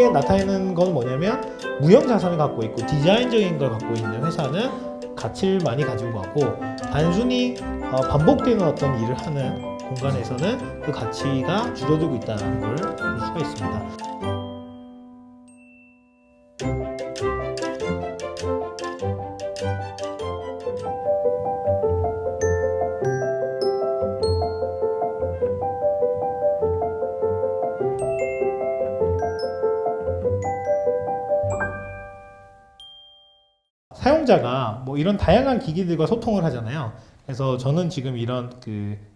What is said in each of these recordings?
여기에 나타내는 건 뭐냐면 무형 자산을 갖고 있고 디자인적인 걸 갖고 있는 회사는 가치를 많이 가지고 가고, 단순히 반복되는 어떤 일을 하는 공간에서는 그 가치가 줄어들고 있다는 걸 볼 수가 있습니다. 사용자가 뭐 이런 다양한 기기들과 소통을 하잖아요. 그래서 저는 지금 이런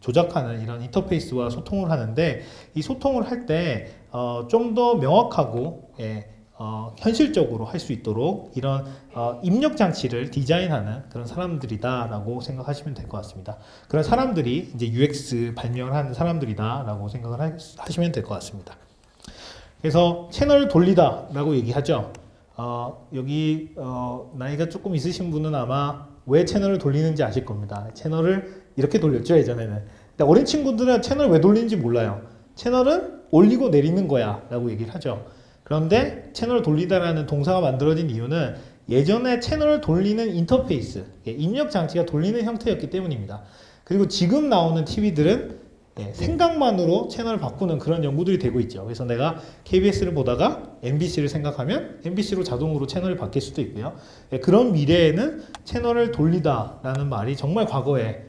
조작하는 이런 인터페이스와 소통을 하는데, 이 소통을 할 때 좀 더 명확하고 현실적으로 할 수 있도록 이런 입력 장치를 디자인하는 그런 사람들이다라고 생각하시면 될 것 같습니다. 그런 사람들이 이제 UX 발명을 하는 사람들이다라고 생각을 하시면 될 것 같습니다. 그래서 채널을 돌리다라고 얘기하죠. 여기 나이가 조금 있으신 분은 아마 왜 채널을 돌리는지 아실 겁니다. 채널을 이렇게 돌렸죠, 예전에는. 근데 어린 친구들은 채널을 왜 돌리는지 몰라요. 채널은 올리고 내리는 거야 라고 얘기를 하죠. 그런데 채널을 돌리다라는 동사가 만들어진 이유는 예전에 채널을 돌리는 인터페이스, 입력 장치가 돌리는 형태였기 때문입니다. 그리고 지금 나오는 TV들은 생각만으로 채널을 바꾸는 그런 연구들이 되고 있죠. 그래서 내가 KBS를 보다가 MBC를 생각하면 MBC로 자동으로 채널이 바뀔 수도 있고요. 그런 미래에는 채널을 돌리다 라는 말이 정말 과거에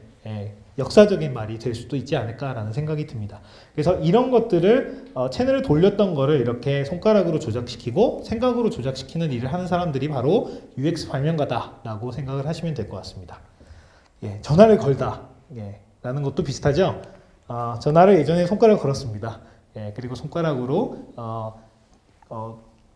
역사적인 말이 될 수도 있지 않을까라는 생각이 듭니다. 그래서 이런 것들을 채널을 돌렸던 거를 이렇게 손가락으로 조작시키고 생각으로 조작시키는 일을 하는 사람들이 바로 UX 발명가다라고 생각을 하시면 될 것 같습니다. 전화를 걸다 라는 것도 비슷하죠. 전화를 예전에 손가락으로 걸었습니다. 그리고 손가락으로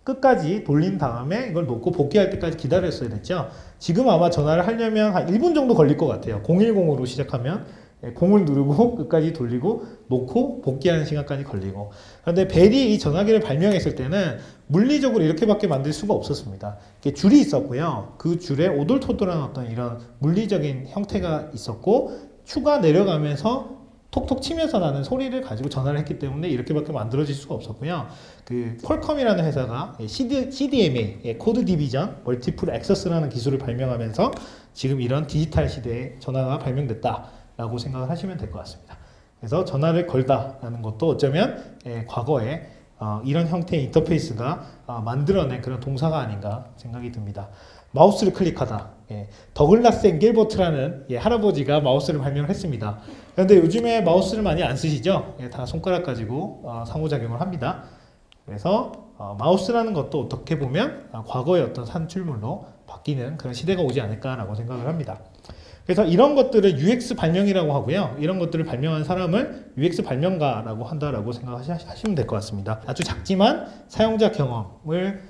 끝까지 돌린 다음에 이걸 놓고 복귀할 때까지 기다렸어야 됐죠. 지금 아마 전화를 하려면 한 1분 정도 걸릴 것 같아요. 010으로 시작하면 0을 누르고 끝까지 돌리고 놓고 복귀하는 시간까지 걸리고. 그런데 벨이 이 전화기를 발명했을 때는 물리적으로 이렇게밖에 만들 수가 없었습니다. 줄이 있었고요. 그 줄에 오돌토돌한 어떤 이런 물리적인 형태가 있었고, 추가 내려가면서 톡톡 치면서 나는 소리를 가지고 전화를 했기 때문에 이렇게밖에 만들어질 수가 없었고요. 퀄컴이라는 회사가 CDMA, 코드 디비전 멀티플 액세스라는 기술을 발명하면서 지금 이런 디지털 시대에 전화가 발명됐다라고 생각을 하시면 될 것 같습니다. 그래서 전화를 걸다라는 것도 어쩌면 과거에 이런 형태의 인터페이스가 만들어낸 그런 동사가 아닌가 생각이 듭니다. 마우스를 클릭하다. 더글라스 앵겔버트라는 할아버지가 마우스를 발명을 했습니다. 그런데 요즘에 마우스를 많이 안 쓰시죠? 다 손가락 가지고 상호작용을 합니다. 그래서 마우스라는 것도 어떻게 보면 과거의 어떤 산출물로 바뀌는 그런 시대가 오지 않을까라고 생각을 합니다. 그래서 이런 것들을 UX 발명이라고 하고요. 이런 것들을 발명한 사람을 UX 발명가라고 한다라고 생각하시면 될 것 같습니다. 아주 작지만 사용자 경험을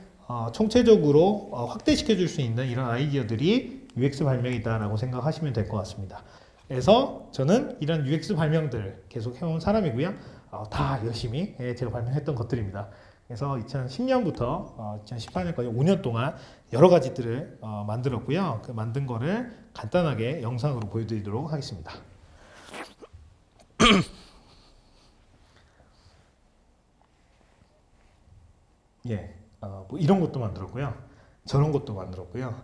총체적으로 확대시켜 줄 수 있는 이런 아이디어들이 UX 발명이다라고 생각하시면 될 것 같습니다. 그래서 저는 이런 UX 발명들 계속 해온 사람이고요. 다 열심히 제가 발명했던 것들입니다. 그래서 2010년부터 2018년까지 5년 동안 여러 가지들을 만들었고요. 그 만든 거를 간단하게 영상으로 보여드리도록 하겠습니다. 뭐 이런 것도 만들었고요. 저런 것도 만들었고요.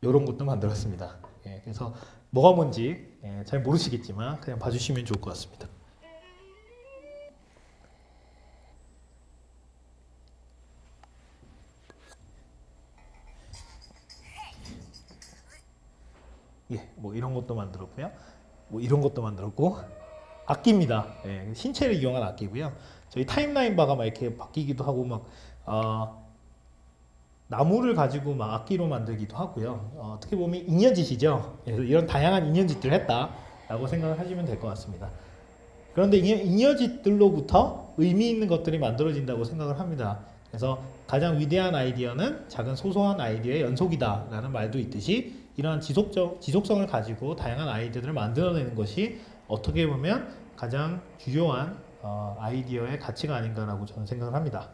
이런 것도 만들었습니다. 그래서 뭐가 뭔지 잘 모르시겠지만 그냥 봐주시면 좋을 것 같습니다. 뭐 이런 것도 만들었고요. 뭐 이런 것도 만들었고, 악기입니다. 신체를 이용한 악기고요. 저희 타임라인 바가 막 이렇게 바뀌기도 하고 막 나무를 가지고 막 악기로 만들기도 하고요. 어떻게 보면 인연짓이죠. 그래서 이런 다양한 인연짓들을 했다라고 생각을 하시면 될 것 같습니다. 그런데 인연짓들로부터 의미 있는 것들이 만들어진다고 생각을 합니다. 그래서 가장 위대한 아이디어는 작은 소소한 아이디어의 연속이다라는 말도 있듯이, 이러한 지속성을 가지고 다양한 아이디어들을 만들어내는 것이 어떻게 보면 가장 주요한 아이디어의 가치가 아닌가라고 저는 생각을 합니다.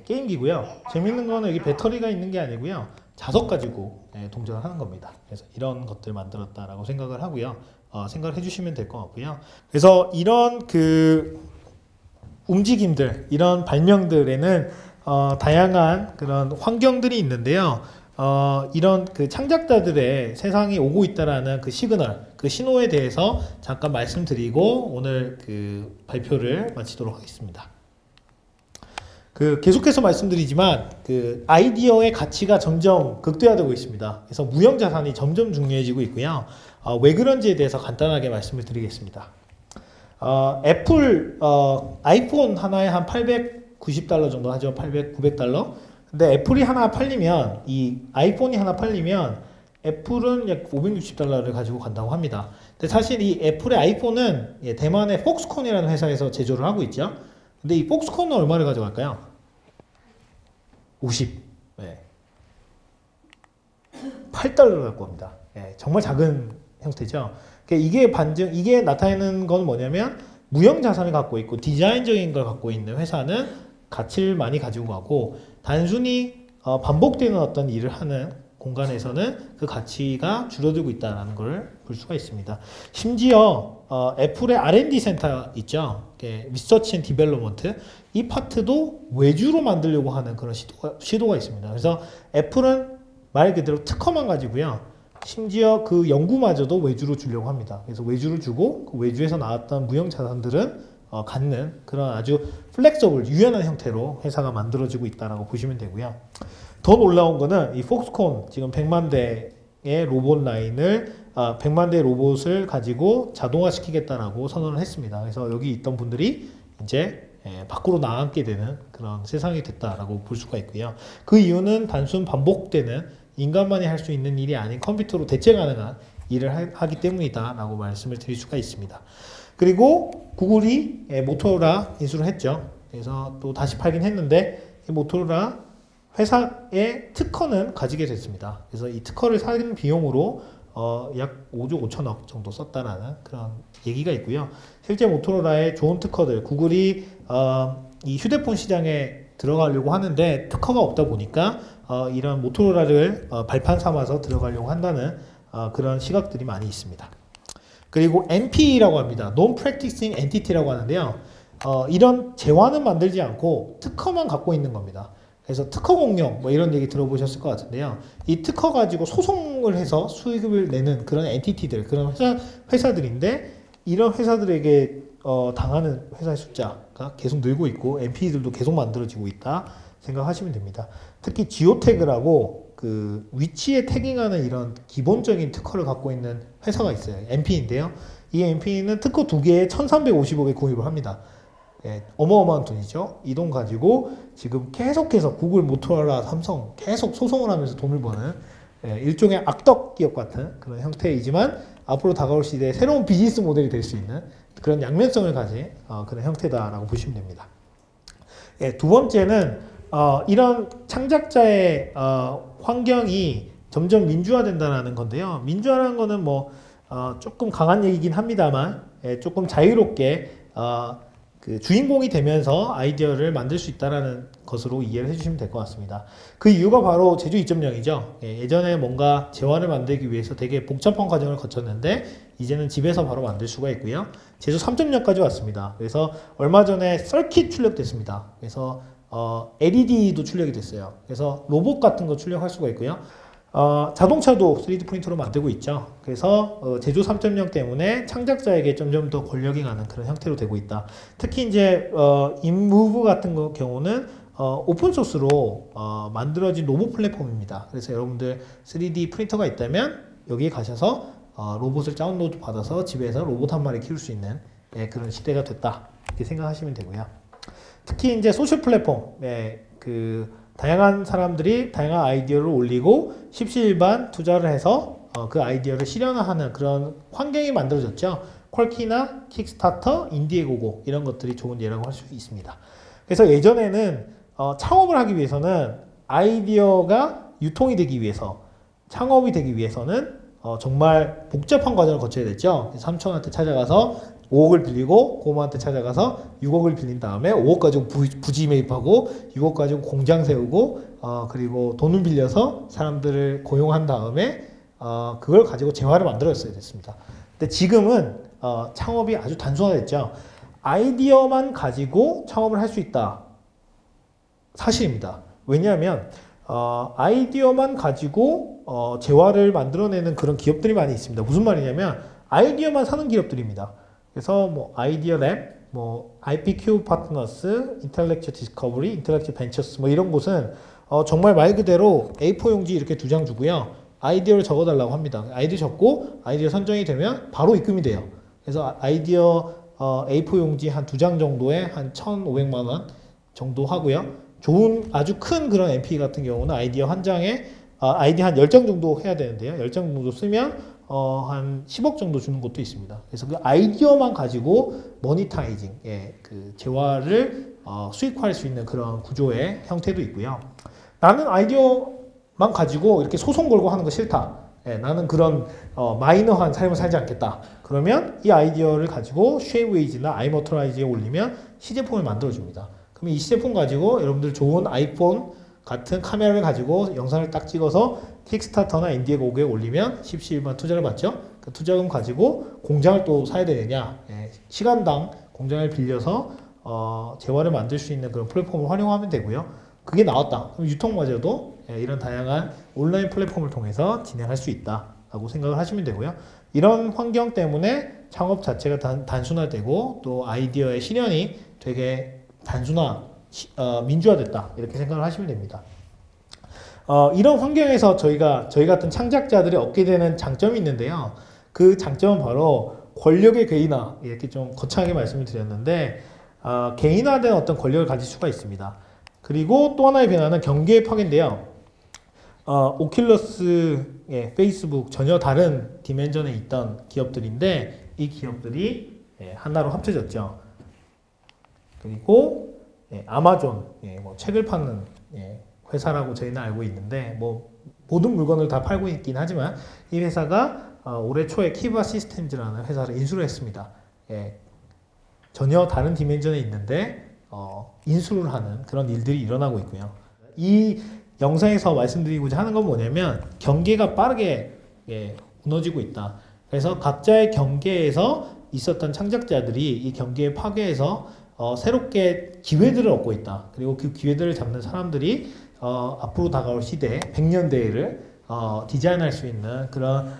게임기고요. 재밌는 거는 여기 배터리가 있는 게 아니고요. 자석 가지고 동작을 하는 겁니다. 그래서 이런 것들 만들었다라고 생각을 하고요. 생각을 해주시면 될 것 같고요. 그래서 이런 움직임들, 이런 발명들에는 다양한 그런 환경들이 있는데요. 이런 그 창작자들의 세상이 오고 있다라는 그 시그널, 그 신호에 대해서 잠깐 말씀드리고 오늘 그 발표를 마치도록 하겠습니다. 그 계속해서 말씀드리지만 그 아이디어의 가치가 점점 극대화되고 있습니다. 그래서 무형 자산이 점점 중요해지고 있고요. 왜 그런지에 대해서 간단하게 말씀을 드리겠습니다. 애플 아이폰 하나에 한 890달러 정도 하죠. 900달러. 근데 애플이 하나 팔리면, 이 아이폰이 하나 팔리면 애플은 약 560달러를 가지고 간다고 합니다. 근데 사실 이 애플의 아이폰은 대만의 폭스콘이라는 회사에서 제조를 하고 있죠. 근데 이 폭스콘은 얼마를 가져갈까요? 50. 네. 8달러를 갖고 옵니다. 네, 정말 작은 형태죠. 이게 나타내는 건 뭐냐면, 무형 자산을 갖고 있고 디자인적인 걸 갖고 있는 회사는 가치를 많이 가지고 가고, 단순히 반복되는 어떤 일을 하는 공간에서는 그 가치가 줄어들고 있다는 걸 볼 수가 있습니다. 심지어 애플의 R&D 센터 있죠. 리서치 앤 디벨롭먼트, 이 파트도 외주로 만들려고 하는 그런 시도가 있습니다. 그래서 애플은 말 그대로 특허만 가지고요. 심지어 그 연구마저도 외주로 주려고 합니다. 그래서 외주를 주고 그 외주에서 나왔던 무형 자산들은 갖는 그런 아주 플렉서블, 유연한 형태로 회사가 만들어지고 있다고 보시면 되고요. 더 놀라운 거는 이 폭스콘 지금 100만 대의 로봇 라인을 100만 대의 로봇을 가지고 자동화시키겠다라고 선언을 했습니다. 그래서 여기 있던 분들이 이제 밖으로 나가게 되는 그런 세상이 됐다라고 볼 수가 있고요. 그 이유는 단순 반복되는 인간만이 할 수 있는 일이 아닌 컴퓨터로 대체 가능한 일을 하기 때문이다라고 말씀을 드릴 수가 있습니다. 그리고 구글이 모토로라 인수를 했죠. 그래서 또 다시 팔긴 했는데 모토로라 회사의 특허는 가지게 됐습니다. 그래서 이 특허를 사는 비용으로 약 5조 5천억 정도 썼다라는 그런 얘기가 있고요. 실제 모토로라의 좋은 특허들, 구글이 이 휴대폰 시장에 들어가려고 하는데 특허가 없다 보니까 이런 모토로라를 발판 삼아서 들어가려고 한다는 그런 시각들이 많이 있습니다. 그리고 NPE라고 합니다. Non-Practicing Entity라고 하는데요. 이런 재화는 만들지 않고 특허만 갖고 있는 겁니다. 그래서 특허 공룡 뭐 이런 얘기 들어보셨을 것 같은데요. 이 특허 가지고 소송을 해서 수익을 내는 그런 엔티티들, 그런 회사들인데, 이런 회사들에게 당하는 회사의 숫자가 계속 늘고 있고 NPE들도 계속 만들어지고 있다 생각하시면 됩니다. 특히 지오태그라고 그 위치에 태깅하는 이런 기본적인 특허를 갖고 있는 회사가 있어요. NPE인데요. 이 NPE는 특허 2개에 1350억에 구입을 합니다. 어마어마한 돈이죠. 이 돈 가지고 지금 계속해서 구글, 모토로라, 삼성 계속 소송을 하면서 돈을 버는 일종의 악덕 기업 같은 그런 형태이지만, 앞으로 다가올 시대에 새로운 비즈니스 모델이 될 수 있는 그런 양면성을 가진 그런 형태다라고 보시면 됩니다. 두 번째는 이런 창작자의 환경이 점점 민주화된다는 건데요. 민주화라는 거는 뭐 조금 강한 얘기긴 합니다만 조금 자유롭게 그 주인공이 되면서 아이디어를 만들 수 있다는 것으로 이해를 해주시면 될 것 같습니다. 그 이유가 바로 제조 2.0이죠. 예전에 뭔가 재화를 만들기 위해서 되게 복잡한 과정을 거쳤는데 이제는 집에서 바로 만들 수가 있고요. 제조 3.0까지 왔습니다. 그래서 얼마 전에 서킷 출력됐습니다. 그래서 LED도 출력이 됐어요. 그래서 로봇 같은 거 출력할 수가 있고요. 자동차도 3D 프린터로 만들고 있죠. 그래서 제조 3.0 때문에 창작자에게 점점 더 권력이 가는 그런 형태로 되고 있다. 특히 이제 인무브 같은 경우는 오픈소스로 만들어진 로봇 플랫폼입니다. 그래서 여러분들 3D 프린터가 있다면 여기에 가셔서 로봇을 다운로드 받아서 집에서 로봇 한 마리 키울 수 있는 그런 시대가 됐다, 이렇게 생각하시면 되고요. 특히 이제 소셜 플랫폼, 다양한 사람들이 다양한 아이디어를 올리고 십시일반 투자를 해서 그 아이디어를 실현화하는 그런 환경이 만들어졌죠. 퀄키나 킥스타터, 인디에고고 이런 것들이 좋은 예라고 할 수 있습니다. 그래서 예전에는 창업을 하기 위해서는 아이디어가 유통이 되기 위해서, 창업이 되기 위해서는 정말 복잡한 과정을 거쳐야 됐죠. 삼촌한테 찾아가서 5억을 빌리고 고모한테 찾아가서 6억을 빌린 다음에 5억 가지고 부지 매입하고 6억 가지고 공장 세우고 그리고 돈을 빌려서 사람들을 고용한 다음에 그걸 가지고 재화를 만들었어야 됐습니다. 근데 지금은 창업이 아주 단순화됐죠. 아이디어만 가지고 창업을 할 수 있다. 사실입니다. 왜냐하면 아이디어만 가지고 재화를 만들어내는 그런 기업들이 많이 있습니다. 무슨 말이냐면 아이디어만 사는 기업들입니다. 그래서 뭐 아이디어 랩, 뭐 IPQ 파트너스, 인텔렉츄얼 디스커버리, 인텔렉츄얼 벤처스 뭐 이런 곳은 정말 말 그대로 A4 용지 이렇게 2장 주고요. 아이디어를 적어달라고 합니다. 아이디어 적고 아이디어 선정이 되면 바로 입금이 돼요. 그래서 아이디어 A4 용지 한 2장 정도에 한 1,500만 원 정도 하고요. 좋은 아주 큰 그런 MP 같은 경우는 아이디어 한 장에 아이디어 한 10장 정도 해야 되는데요. 10장 정도 쓰면 한 10억 정도 주는 곳도 있습니다. 그래서 그 아이디어만 가지고 모니타이징, 그 재화를 수익화할 수 있는 그런 구조의 형태도 있고요. 나는 아이디어만 가지고 이렇게 소송 걸고 하는 거 싫다. 나는 그런 마이너한 삶을 살지 않겠다. 그러면 이 아이디어를 가지고 쉐이브웨이즈나 아이모토라이즈에 올리면 시제품을 만들어줍니다. 그럼 이 시제품 가지고 여러분들 좋은 아이폰 같은 카메라를 가지고 영상을 딱 찍어서 킥스타터나 인디고고에 올리면 10만 투자를 받죠. 그 투자금 가지고 공장을 또 사야 되느냐. 시간당 공장을 빌려서 재화를 만들 수 있는 그런 플랫폼을 활용하면 되고요. 그게 나왔다. 그럼 유통마저도 이런 다양한 온라인 플랫폼을 통해서 진행할 수 있다라고 생각을 하시면 되고요. 이런 환경 때문에 창업 자체가 단순화되고 또 아이디어의 실현이 되게 민주화됐다. 이렇게 생각을 하시면 됩니다. 이런 환경에서 저희 같은 창작자들이 얻게 되는 장점이 있는데요. 그 장점은 바로 권력의 개인화. 이렇게 좀 거창하게 말씀을 드렸는데, 개인화된 어떤 권력을 가질 수가 있습니다. 그리고 또 하나의 변화는 경계의 파괴인데요. 오큘러스, 페이스북 전혀 다른 디멘전에 있던 기업들인데 이 기업들이 하나로 합쳐졌죠. 그리고 아마존, 뭐 책을 파는 회사라고 저희는 알고 있는데 뭐 모든 물건을 다 팔고 있긴 하지만 이 회사가 올해 초에 키바 시스템즈라는 회사를 인수를 했습니다. 전혀 다른 디멘전에 있는데 인수를 하는 그런 일들이 일어나고 있고요. 이 영상에서 말씀드리고자 하는 건 뭐냐면 경계가 빠르게 무너지고 있다. 그래서 각자의 경계에서 있었던 창작자들이 이 경계의 파괴에서 새롭게 기회들을 얻고 있다. 그리고 그 기회들을 잡는 사람들이 앞으로 다가올 시대 100년대를 디자인할 수 있는 그런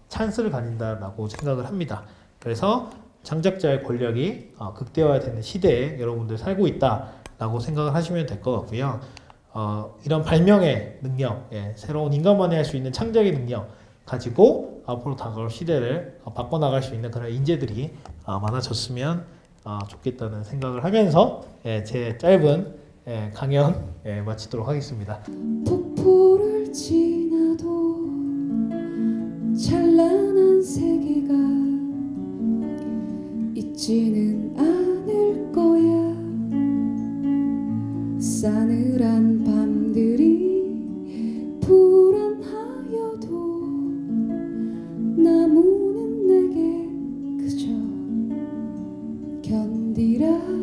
찬스를 가진다라고 생각을 합니다. 그래서 창작자의 권력이 극대화되는 시대에 여러분들 살고 있다라고 생각을 하시면 될 것 같고요. 이런 발명의 능력, 새로운 인간만이 할 수 있는 창작의 능력 가지고 앞으로 다가올 시대를 바꿔나갈 수 있는 그런 인재들이 많아졌으면 좋겠다는 생각을 하면서 제 짧은 강연 마치도록 하겠습니다. 폭포를 지나도 찬란한 세계가 있지는 않을 거야. 싸늘한 밤들이 불안하여도 나무는 내게 그저 견디라.